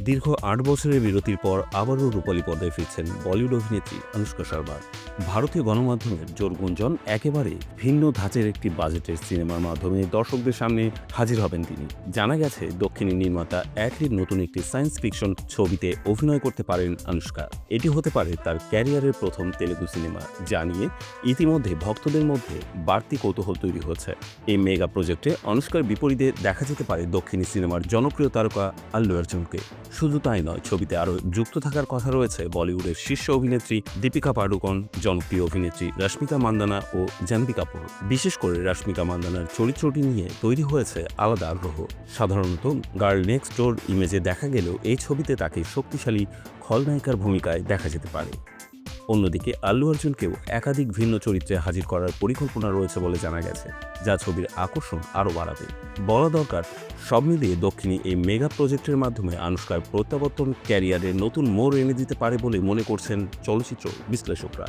দীর্ঘ ৮ বছরের বিরতির পর আবারও রূপালী পর্দায় ফিরছেন বলিউড অভিনেত্রী অনুষ্কা শর্মা। ভারতীয় গণমাধ্যমের জোর গুঞ্জন একেবারে ভিন্ন ধাঁচের একটি বাজেটের সিনেমার মাধ্যমে দর্শকদের সামনে হাজির হবেন তিনি। জানা গেছে দক্ষিণী নির্মাতা একই নতুন একটি সায়েন্স ফিকশন ছবিতে অভিনয় করতে পারেন অনুষ্কা। এটি হতে পারে তার ক্যারিয়ারের প্রথম তেলুগু সিনেমা, যা নিয়ে ইতিমধ্যে ভক্তদের মধ্যে বাড়তি কৌতূহল তৈরি হচ্ছে। এই মেগা প্রজেক্টে অনুষ্কার বিপরীতে দেখা যেতে পারে দক্ষিণী সিনেমার জনপ্রিয় তারকা আল্লু অর্জুনকে। শুধু তাই নয়, ছবিতে আরও যুক্ত থাকার কথা রয়েছে বলিউডের শীর্ষ অভিনেত্রী দীপিকা পাডুকোন, জনপ্রিয় অভিনেত্রী রশ্মিকা মান্দানা ও জাহ্নবী কাপুর। বিশেষ করে রশ্মিকা মান্দানার চরিত্রটি নিয়ে তৈরি হয়েছে আলাদা আগ্রহ। সাধারণত গার্ল নেক্সট ডোর ইমেজে দেখা গেলেও এই ছবিতে তাকে শক্তিশালী খলনায়িকার ভূমিকায় দেখা যেতে পারে। অন্যদিকে আল্লু অর্জুনকেও একাধিক ভিন্ন চরিত্রে হাজির করার পরিকল্পনা রয়েছে বলে জানা গেছে, যা ছবির আকর্ষণ আরও বাড়াবে। বলা দরকার, সব মিলিয়ে দক্ষিণী এই মেগা প্রজেক্টের মাধ্যমে অনুষ্কার প্রত্যাবর্তন ক্যারিয়ারে নতুন মোড় এনে দিতে পারে বলে মনে করছেন চলচ্চিত্র বিশ্লেষকরা।